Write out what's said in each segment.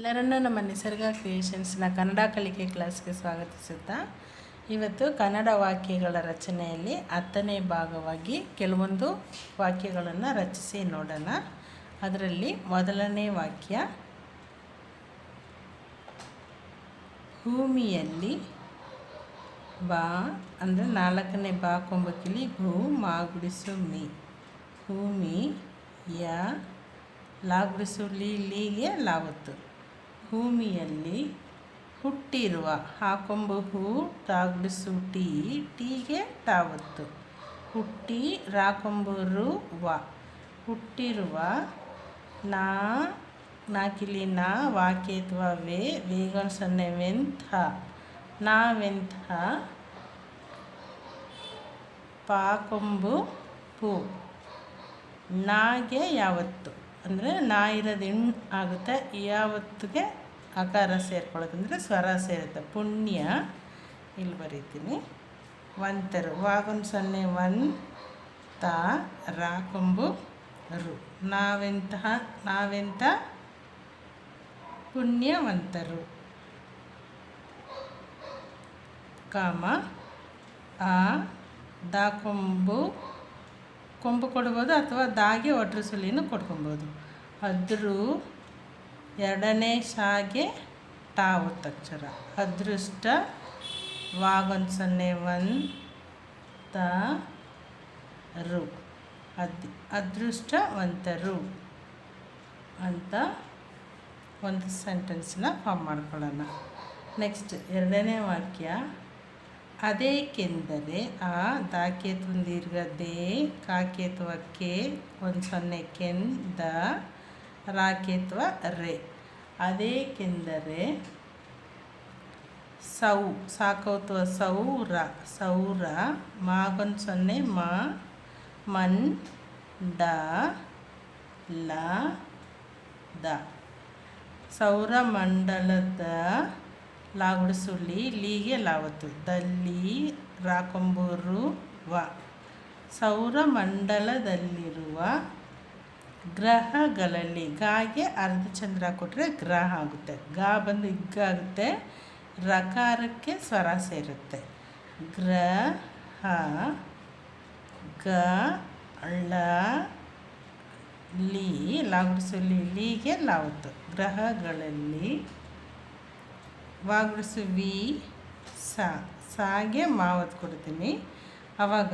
ಎಲ್ಲರನ್ನೂ ನಮ್ಮ ನಿಸರ್ಗ ಕ್ರಿಯೇಷನ್ಸ್ನ ಕನ್ನಡ ಕಲಿಕೆ ಕ್ಲಾಸ್ಗೆ ಸ್ವಾಗತಿಸುತ್ತಾ ಇವತ್ತು ಕನ್ನಡ ವಾಕ್ಯಗಳ ರಚನೆಯಲ್ಲಿ 10ನೇ ಭಾಗವಾಗಿ ಕೆಲವೊಂದು ವಾಕ್ಯಗಳನ್ನು ರಚಿಸಿ ನೋಡೋಣ. ಅದರಲ್ಲಿ ಮೊದಲನೇ ವಾಕ್ಯ, ಭೂಮಿಯಲ್ಲಿ ಬಾ ಅಂದರೆ 4ನೇ ಬಾ ಕೊಂಬಕಿಲಿ ಭೂ ಮಾಗುಡಿಸು ಮೀ, ಭೂಮಿ ಯ ಲಾಗುಡಿಸು ಲೀಗೆ ಲಾವತ್ತು, ಭೂಮಿಯಲ್ಲಿ ಹುಟ್ಟಿರುವ ಹಾಕೊಂಬು ಹೂ ತಾಗುಡಿಸು ಟೀಗೆ ಟಾವತ್ತು, ಹುಟ್ಟಿ ರಾಕೊಂಬು ರು ವ, ಹುಟ್ಟಿರುವ ನಾಕಿಲಿ ವಾಕ್ಯತ್ವ ವೇಗ 0 ವೆಂಥ ನಾವೆಂಥ ಪಾಕೊಂಬು ಪೂ, ನಾಗೆ ಯಾವತ್ತು ಅಂದರೆ ನಾ ಇರೋದು ಹೆಣ್ಣು ಆಗುತ್ತೆ, ಯಾವತ್ತಿಗೆ ಆಕಾರ ಸೇರ್ಕೊಳ್ಳೋದಂದರೆ ಸ್ವರ ಸೇರುತ್ತೆ. ಪುಣ್ಯ ಇಲ್ಲಿ ಬರೀತೀನಿ. ವಂತರು ವಾಗೊಂದು 0 ವನ್ ತ ರಾಕೊಂಬು ರು, ನಾವೆಂಥ ಪುಣ್ಯವಂತರು, ಕಾಮ ಆ ಕೊಂಬು ಕೊಡ್ಬೋದು ಅಥವಾ ದಾಗೆ ಒಟ್ರು ಸುಲಿನೂ ಕೊಡ್ಕೊಬೋದು. ಅದ್ರು 2ನೇ ಶಾಗೆ ಟಾ ಒತ್ತಕ್ಷರ, ಅದೃಷ್ಟ ವಾಗೊಂದು 0 ವನ್ ತ ರು, ಅದೃಷ್ಟವಂತರು ಅಂತ ಒಂದು ಸೆಂಟೆನ್ಸ್ನ ಫಾರ್ಮ್ ಮಾಡ್ಕೊಳ್ಳೋಣ. ನೆಕ್ಸ್ಟ್ 2ನೇ ವಾಕ್ಯ, ಅದೇಕೆಂದರೆ ಆ ದಾಕೇತ್ವ ದೀರ್ಘ ದೇ ಕಾಕೇತ್ವ ಕೆ 1 0 ಕೆನ್ ದ ರಾಕೇತ್ವ ರೇ, ಅದೇಕೆಂದರೆ ಸಾಕೌತ್ವ ಸೌರ ಮಾಗೊಂದು 0 ಮಾ ಮನ್ ಡ ಲ ದ, ಸೌರಮಂಡಲದ ಲಾಗುಡಿಸು ಲೀಗೆ ಲಾವತ್ತು, ದಲ್ಲಿ ರಾಕೊಂಬೂರು ವ, ಸೌರಮಂಡಲದಲ್ಲಿರುವ ಗ್ರಹಗಳಲ್ಲಿ ಗಾಗೆ ಅರ್ಧ ಚಂದ್ರ ಕೊಟ್ಟರೆ ಗ್ರಹ ಆಗುತ್ತೆ, ಗಾ ಬಂದು ಇಗ್ಗಾಗುತ್ತೆ, ರಕಾರಕ್ಕೆ ಸ್ವರ ಸೇರುತ್ತೆ. ಗ್ರಹ ಗ ಳ ಲೀ ಲಾಗುಡಿಸು ಲೀಗೆ ಲಾವತ್ತು, ಗ್ರಹಗಳಲ್ಲಿ ವಾಗುಡಿಸು ವಿ ಸಾಗೆ ಮಾವತ್ತು ಕೊಡ್ತೀನಿ, ಆವಾಗ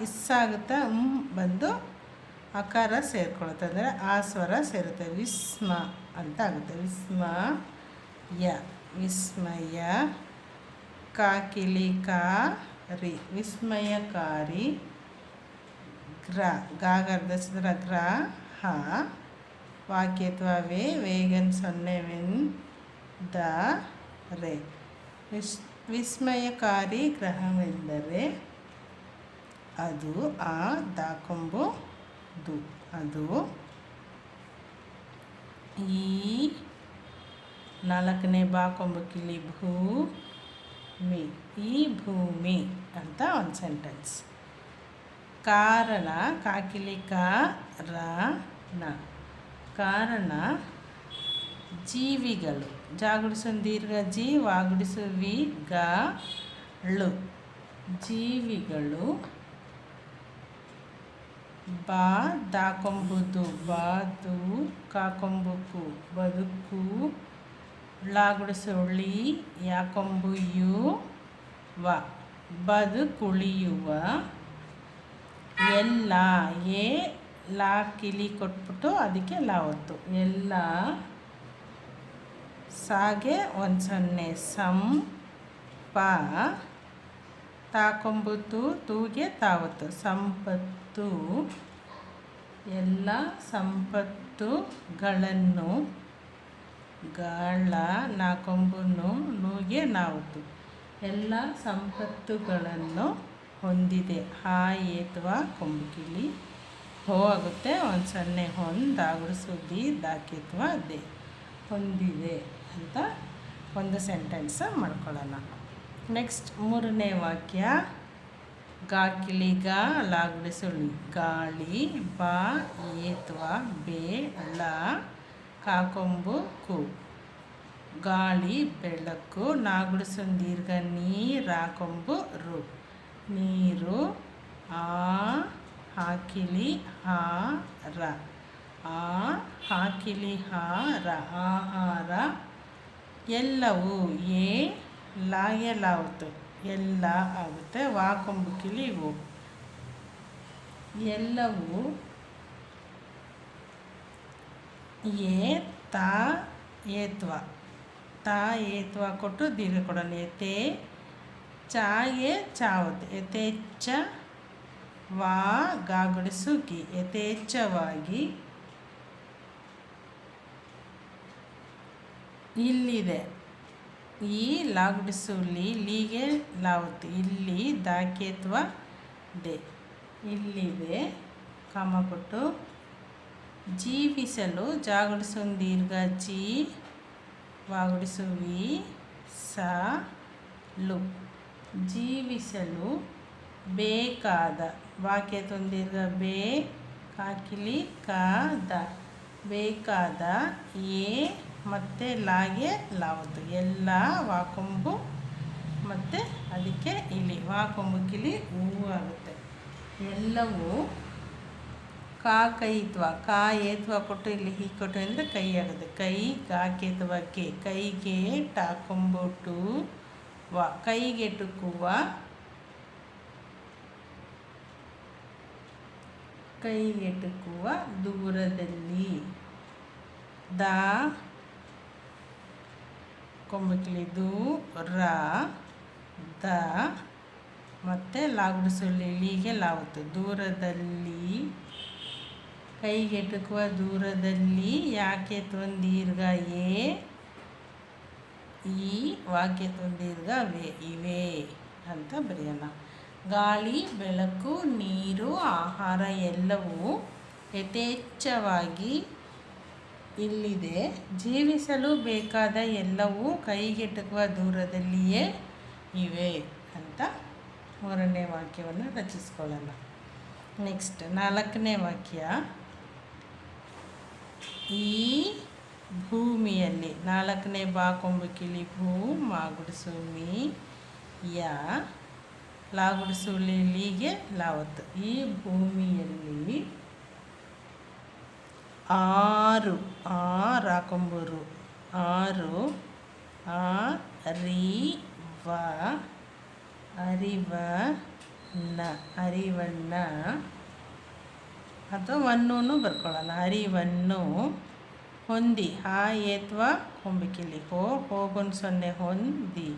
ಇಸ್ಸಾಗುತ್ತೆ, ಬಂದು ಆಕಾರ ಸೇರ್ಕೊಳುತ್ತೆ ಅಂದರೆ ಆ ಸ್ವರ ಸೇರುತ್ತೆ, ವಿಸ್ಮ ಅಂತ ಆಗುತ್ತೆ. ವಿಸ್ಮಯ ಕಾಕಿಲಿ ಕಾರಿ ವಿಸ್ಮಯಕಾರಿ, ಗಾಗರ್ಧ ಚಂದ್ರ ಗ್ರಹ ವಾಕ್ಯತ್ವ ವೇಗನ್ 0 ವೆನ್ ದ ರೇ, ವಿಸ್ಮಯಕಾರಿ ಗ್ರಹವೆಂದರೆ ಅದು ಆ ದಾಕೊಂಬು ದು, ಅದು ಈ 4ನೇ ಬಾ ಕೊಂಬಕಿಲಿ ಭೂಮಿ, ಈ ಭೂಮಿ ಅಂತ ಒಂದು ಸೆಂಟೆನ್ಸ್. ಕಾರಣ ಕಾಕಿಲಿ ಕಾರಣ, ಕಾರಣ ಜೀವಿಗಳು ಜಾಗುಡಿಸು ದೀರ್ಘ ಜಿ ವಾಗುಡಿಸು ವಿ ಗಳು, ಜೀವಿಗಳು ಬಾ ದಾಕೊಂಬುದು ಬಾದು ಕಾಕೊಂಬುಕು ಬದುಕು, ಳಾಗುಡಿಸು ಳಿ ಯಾಕೊಂಬು ಯು ವ, ಬದುಕುಳಿಯುವ, ಎಲ್ಲ ಏ ಲಾ ಕಿಲಿ ಕೊಟ್ಬಿಟ್ಟು ಅದಕ್ಕೆ ಲಾವತ್ತು, ಎಲ್ಲ ಸಾಗೆ 1 0 ಸಂ ಪ ತಾಕೊಂಬುತು ತೂಗೆ ತಾವತ್ತು, ಸಂಪತ್ತು, ಎಲ್ಲ ಸಂಪತ್ತುಗಳನ್ನು ಗಳ ನಾಕೊಂಬುನು ನೂಗೆ ನಾವತ್ತು, ಎಲ್ಲ ಸಂಪತ್ತುಗಳನ್ನು ಹೊಂದಿದೆ, ಏತ್ವ ಕೊಂಬಕಿಲಿ ಹೋ ಆಗುತ್ತೆ, 1 0 ಹೊಂದು ಆಗುಡಿಸು ದಿ ದಾಕಿತ್ವ ದೇ, ಹೊಂದಿದೆ ಅಂತ ಒಂದು ಸೆಂಟೆನ್ಸ್ ಮಾಡ್ಕೊಳ್ಳೋಣ. ನೆಕ್ಸ್ಟ್ 3ನೇ ವಾಕ್ಯ, ಗಾಕಿಲಿ ಗಾ ಲಾಗುಡಿಸು ಗಾಳಿ ಬಾ ಏತ್ವ ಬೇ ಳ ಕಾಕೊಂಬು ಕು, ಗಾಳಿ ಬೆಳಕು ನಾಗುಡಿಸೊಂದು ದೀರ್ಘ ನೀರಾಕೊಂಬು ರು ನೀರು ಆ ಹಾಕಿಲಿ ಹಾರ ಆ ಹಾಕಿಲಿ ಹಾರ ಆಹಾರ ಎಲ್ಲವೂ ಏ ಲಾಯಲಾವತ್ತು ಎಲ್ಲ ಆಗುತ್ತೆ ವಾಕೊಂಬು ಕಿಲಿವು ಎಲ್ಲವೂ ಏ ತಾ ಏತ್ವ ತಾ ಏತ್ವ ಕೊಟ್ಟು ದೀರ್ಘ ಕೊಡೋಣ ಎತೆ ಚಾಯೆ ಚಾವತ್ತು ಯಥೇಚ್ಛ ವಾ ಗಾಗುಡಿಸು ಗಿ ಯಥೇಚ್ಛವಾಗಿ ಇಲ್ಲಿದೆ ಈ ಲಾಗುಡಿಸು ಲೀಗೆ ಲಾವತ್ತು ಇಲ್ಲಿ ದಾಕೇತ್ವ ದೆ ಇಲ್ಲಿದೆ ಕಾಮ ಕೊಟ್ಟು ಜೀವಿಸಲು ಜಾಗುಡಿಸೊಂದು ದೀರ್ಘ ಜೀ ವಾಗುಡಿಸು ವಿ ಸ ಲು ಜೀವಿಸಲು ಬೇಕಾದ ವಾಕ್ಯತೊಂದು ದೀರ್ಘ ಬೇ ಕಾಕಿಲಿ ಕಾದ ಬೇಕಾದ ಏ ಮತ್ತು ಲಾಗೆ ಲಾವತ್ತು ಎಲ್ಲ ವಾಕೊಂಬು ಮತ್ತು ಅದಕ್ಕೆ ಇಲಿ ವಾಕೊಂಬು ಕಿಲಿ ಹೂವು ಆಗುತ್ತೆ ಎಲ್ಲವೂ ಕಾ ಕೈತ್ವ ಕಾ ಏತ್ವ ಕೊಟ್ಟು ಇಲ್ಲಿ ಹೀಗೆ ಕೊಟ್ಟು ಅಂದರೆ ಕೈ ಆಗುತ್ತೆ ಕೈ ಗಾಕೇತ್ವ ಕೆ ಕೈಗೆ ಟಾಕೊಂಬುಟು ವ ಕೈಗೆ ಟುಕುವ ಕೈಗೆಟುಕುವ ದೂರದಲ್ಲಿ ದಾ ಕೊಂಬಕಿಲಿ ದೂರ ದ ಮತ್ತು ಲಾಗುಡಿಸಲಿ ಲೀಗೆ ಲಾವತ್ತು ದೂರದಲ್ಲಿ ಕೈಗೆಟುಕುವ ದೂರದಲ್ಲಿ ಯಾಕೆ ದೀರ್ಘ ಏ ಈ ವಾಕ್ಯ ದೀರ್ಘ ವೇ ಇವೆ ಅಂತ ಬರೆಯೋಣ. ಗಾಳಿ ಬೆಳಕು ನೀರು ಆಹಾರ ಎಲ್ಲವೂ ಯಥೇಚ್ಛವಾಗಿ ಇಲ್ಲಿದೆ. ಜೀವಿಸಲು ಬೇಕಾದ ಎಲ್ಲವೂ ಕೈಗೆಟುಕುವ ದೂರದಲ್ಲಿಯೇ ಇವೆ ಅಂತ ಮೂರನೇ ವಾಕ್ಯವನ್ನು ರಚಿಸ್ಕೊಳ್ಳೋಣ. ನೆಕ್ಸ್ಟ್ 4ನೇ ವಾಕ್ಯ. ಈ ಭೂಮಿಯಲ್ಲಿ 4ನೇ ಬಾಕೊಂಬು ಕಿಲಿ ಭೂ ಮಾಗುಡಿಸು ಮೀ ಯಾ ಲಾಗುಡಿಸು ಲೀಗೆ ಲಾವತ್ತು. ಈ ಭೂಮಿಯಲ್ಲಿ 6 ರಾಕೊಂಬರು 6 ಅರಿವನ್ನ ಅಥವಾ ವನ್ನೂ ಬರ್ಕೊಳ್ಳೋಣ. ಅರಿವನ್ನು ಹೊಂದಿ ಏತ್ವ ಕೊಂಬಿಕಿಲಿ ಹೋಗೊಂಡು 0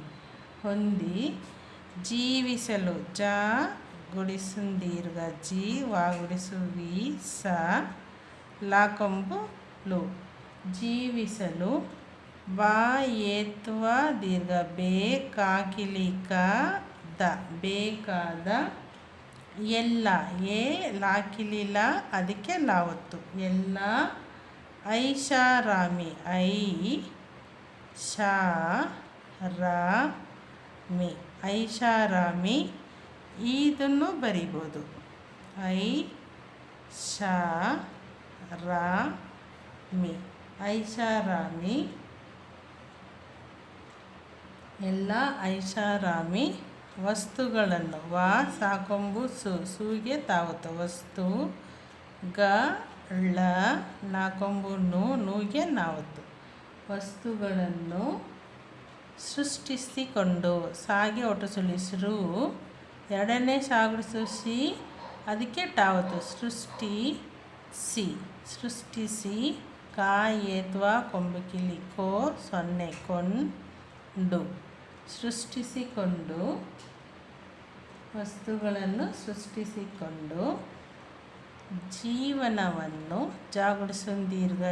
ಹೊಂದಿ ಜೀವಿಸಲು ಜ ಗುಡಿಸು ದೀರ್ಘ ಜೀ ವಾಗುಡಿಸು ವಿ ಸ ಲಾಕೊಂಬು ಲು ಜೀವಿಸಲು ಬಾ ಏತ್ವ ದೀರ್ಘ ಬೇ ಕಾಕಿಲಿ ಕ ದ ಬೇಕಾದ ಎಲ್ಲ ಏ ಲಾಕಿಲಿಲ್ಲ ಅದಕ್ಕೆ ಲಾವತ್ತು ಎಲ್ಲ ಐಷಾರಾಮಿ ಐಷಾರಾಮಿ ಇದನ್ನು ಬರಿಬೋದು. ಐಷಾರಾಮಿ ಎಲ್ಲ ಐಷಾರಾಮಿ ವಸ್ತುಗಳನ್ನು ವಾ ಸಾಕೊಂಬು ಸೂಗೆ ತಾವತ್ತು ವಸ್ತು ಗಳ ನಾಕೊಂಬು ನೂಗೆ ನಾವತ್ತು ವಸ್ತುಗಳನ್ನು ಸೃಷ್ಟಿಸಿಕೊಂಡು ಸಾಗೆ ಒಟ್ಟು ಸುಳಿಸರು 2ನೇ ಸಾಗುಡಿಸು ಸಿ ಅದಕ್ಕೆ ಟಾವತ್ತು ಸೃಷ್ಟಿಸಿ ಕಾಯೇತ್ವ ಕೊಂಬಕಿಲಿ ಕೋ 0 ಕೊಂಡು ಸೃಷ್ಟಿಸಿಕೊಂಡು ವಸ್ತುಗಳನ್ನು ಸೃಷ್ಟಿಸಿಕೊಂಡು ಜೀವನವನ್ನು ಜಾಗುಡಿಸು ದೀರ್ಘ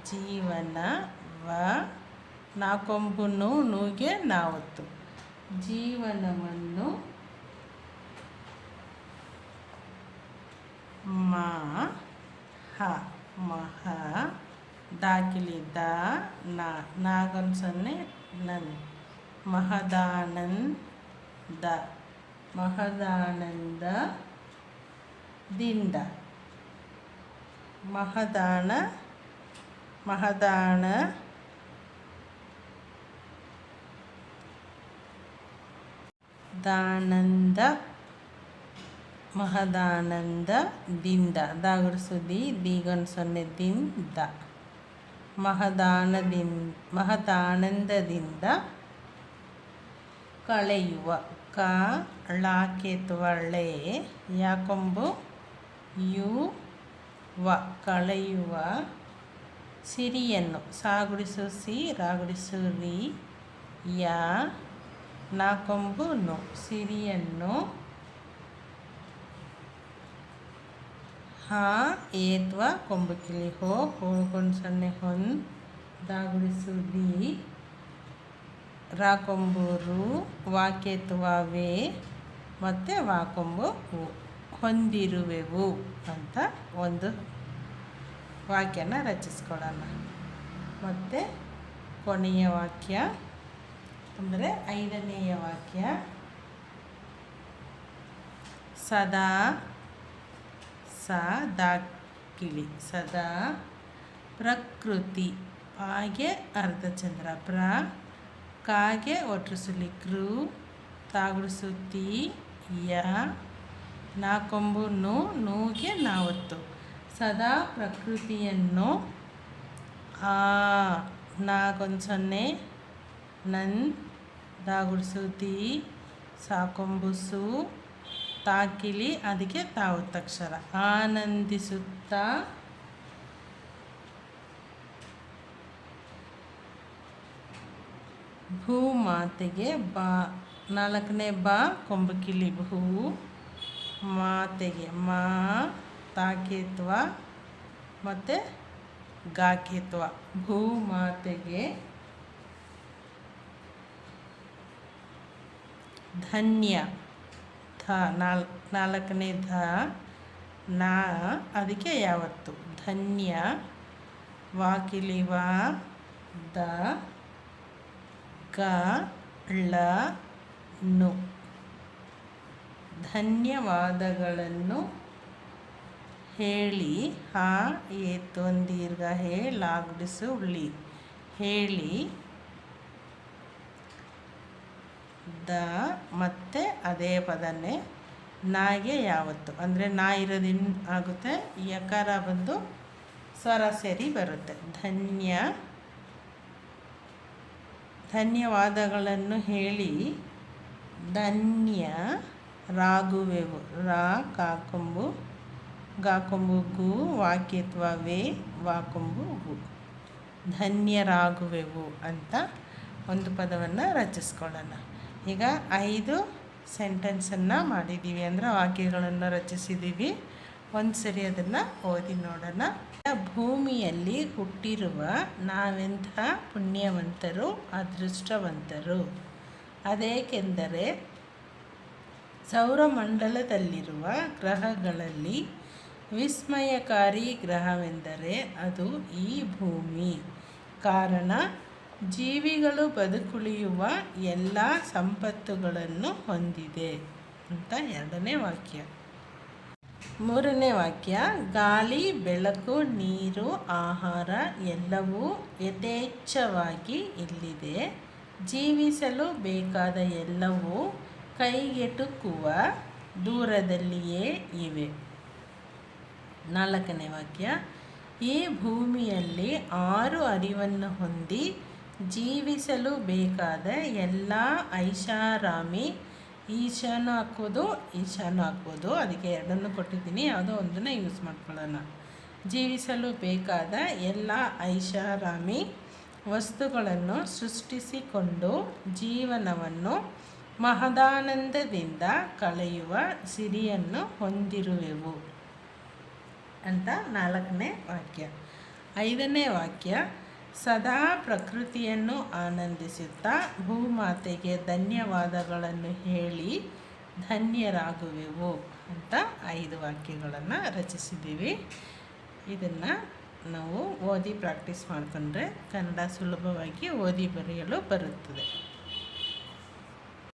ಜೀವನವ ನಾಕೊಂಬು ನೂಗೆ ನಾವತ್ತು ಜೀವನವನ್ನು ಮಹ ದಾಕಿಲಿದ್ದ ನಾಗೊಂದು 0 ನನ್ ಮಹದಾನಂದದಿಂದ ದಾಗುಡಿಸುದಿ ದೀಗೊಂದು ಸೊನ್ನೆ ದಿಂದ ಮಹದಾನಂದದಿಂದ ಕಳೆಯುವ ಳಾಕೆತ್ವಳೆ ಯಾಕೊಂಬು ಕಳೆಯುವ ಸಿರಿಯನ್ನು ಸಾಗುಡಿಸು ಸಿ ರಾಗುಡಿಸು ರಿ ಯಾ ನಾಕೊಂಬು ನು ಸಿರಿಯನ್ನು ಹಾ ಏತ್ವ ಕೊಂಬು ಕಿಳಿ ಹೋಗೊಂಡು ಸೊನ್ನೆ ಹೊನ್ ದಾಗುಡಿಸು ದಿ ರಾಕೊಂಬು ರು ವಾಕೆತ್ವ ವೇ ಮತ್ತು ವಾಕೊಂಬು ಹೊಂದಿರುವೆವು ಅಂತ ಒಂದು ವಾಕ್ಯನ ರಚಿಸ್ಕೊಳ್ಳೋಣ. ಮತ್ತು ಕೊನೆಯ ವಾಕ್ಯ ಅಂದರೆ 5ನೆಯ ವಾಕ್ಯ, ಸದಾ ದಾಕಿಳಿ ಸದಾ ಪ್ರಕೃತಿ ಪಾಗೆ ಅರ್ಧಚಂದ್ರ ಕಾಗೆ ಒಟ್ಟುಸುಲಿ ಕೃ ತಾಗುಡಿಸುತ್ತಿ ಯ ನಾಕೊಂಬು ನೂಗೆ ನಾವತ್ತು ಸದಾ ಪ್ರಕೃತಿಯನ್ನು ನಾಗೊಂದು ಸೊನ್ನೆ ನನ್ ದಾಗುಡಿಸುತ್ತಿ ಸಾಕೊಂಬುಸು ತಾಕಿಳಿ ಅದಕ್ಕೆ ತಾವತ್ತಕ್ಷರ ಆನಂದಿಸುತ್ತಾ ಭೂಮಾತೆಗೆ ಬಾ 4ನೇ ಬಾ ಕೊಂಬು ಕಿಳಿ ಭೂ ಮಾತೆಗೆ ಮಾ ತಾಕೇತ್ವ ಮತ್ತು ಗಾಕೇತ್ವ ಭೂಮಾತೆಗೆ ಧನ್ಯ ಧ 4ನೇ ಧ ನಾ ಅದಕ್ಕೆ ಯಾವತ್ತು ಧನ್ಯ ವಾಕಿಲಿವ ದ ಗ ಳ ನು ಧನ್ಯವಾದಗಳನ್ನು ಹೇಳಿ ಹಾ ಏತೊಂದು ದೀರ್ಘ ಹೇಳಾಗುಡಿಸು ಉಳ್ಳಿ ಹೇಳಿ ದ ಮತ್ತೆ ಅದೇ ಪದನೇ ನಾಗೆ ಯಾವತ್ತು ಅಂದರೆ ನಾ ಇರೋದಿನ್ ಆಗುತ್ತೆ, ಯಕಾರ ಬಂದು ಸ್ವರ ಸೇರಿ ಬರುತ್ತೆ. ಧನ್ಯವಾದಗಳನ್ನು ಹೇಳಿ ಧನ್ಯ ರಾಗುವೆವು ರಾ ಕಾಕೊಂಬು ಗಾಕೊಂಬು ಗು ವಾಕ್ಯತ್ವ ವೇ ವಾಕೊಂಬು ಗು ಧನ್ಯರಾಗುವೆವು ಅಂತ ಒಂದು ಪದವನ್ನು ರಚಿಸ್ಕೊಳ್ಳೋಣ. ಈಗ 5 ಸೆಂಟೆನ್ಸನ್ನು ಮಾಡಿದ್ದೀವಿ ಅಂದರೆ ವಾಕ್ಯಗಳನ್ನು ರಚಿಸಿದ್ದೀವಿ. ಒಂದು ಸರಿ ಅದನ್ನು ಓದಿ ನೋಡೋಣ. ಭೂಮಿಯಲ್ಲಿ ಹುಟ್ಟಿರುವ ನಾವೆಂಥ ಪುಣ್ಯವಂತರು, ಅದೃಷ್ಟವಂತರು. ಅದೇಕೆಂದರೆ ಸೌರಮಂಡಲದಲ್ಲಿರುವ ಗ್ರಹಗಳಲ್ಲಿ ವಿಸ್ಮಯಕಾರಿ ಗ್ರಹವೆಂದರೆ ಅದು ಈ ಭೂಮಿ. ಕಾರಣ ಜೀವಿಗಳು ಬದುಕುಳಿಯುವ ಎಲ್ಲ ಸಂಪತ್ತುಗಳನ್ನು ಹೊಂದಿದೆ ಅಂತ 2ನೇ ವಾಕ್ಯ. 3ನೇ ವಾಕ್ಯ, ಗಾಳಿ, ಬೆಳಕು, ನೀರು, ಆಹಾರ ಎಲ್ಲವೂ ಯಥೇಚ್ಛವಾಗಿ ಇಲ್ಲಿದೆ. ಜೀವಿಸಲು ಬೇಕಾದ ಎಲ್ಲವೂ ಕೈಗೆಟುಕುವ ದೂರದಲ್ಲಿಯೇ ಇವೆ. 4ನೇ ವಾಕ್ಯ, ಈ ಭೂಮಿಯಲ್ಲಿ 6 ಅರಿವನ್ನು ಹೊಂದಿ ಜೀವಿಸಲು ಬೇಕಾದ ಎಲ್ಲ ಐಷಾರಾಮಿ ಈಶಾನು ಹಾಕ್ಬೋದು ಅದಕ್ಕೆ 2 ಕೊಟ್ಟಿದ್ದೀನಿ, ಯಾವುದೋ ಒಂದನ್ನು ಯೂಸ್ ಮಾಡ್ಕೊಳ್ಳೋಣ. ಜೀವಿಸಲು ಬೇಕಾದ ಎಲ್ಲ ಐಷಾರಾಮಿ ವಸ್ತುಗಳನ್ನು ಸೃಷ್ಟಿಸಿಕೊಂಡು ಜೀವನವನ್ನು ಮಹದಾನಂದದಿಂದ ಕಳೆಯುವ ಸಿರಿಯನ್ನು ಹೊಂದಿರುವೆವು ಅಂತ 4ನೇ ವಾಕ್ಯ. 5ನೇ ವಾಕ್ಯ, ಸದಾ ಪ್ರಕೃತಿಯನ್ನು ಆನಂದಿಸುತ್ತಾ ಭೂಮಾತೆಗೆ ಧನ್ಯವಾದಗಳನ್ನು ಹೇಳಿ ಧನ್ಯರಾಗುವೆವು ಅಂತ 5 ವಾಕ್ಯಗಳನ್ನು ರಚಿಸಿದ್ದೀವಿ. ಇದನ್ನು ನಾವು ಓದಿ ಪ್ರಾಕ್ಟೀಸ್ ಮಾಡಿಕೊಂಡ್ರೆ ಕನ್ನಡ ಸುಲಭವಾಗಿ ಓದಿ ಬರೆಯಲು ಬರುತ್ತದೆ.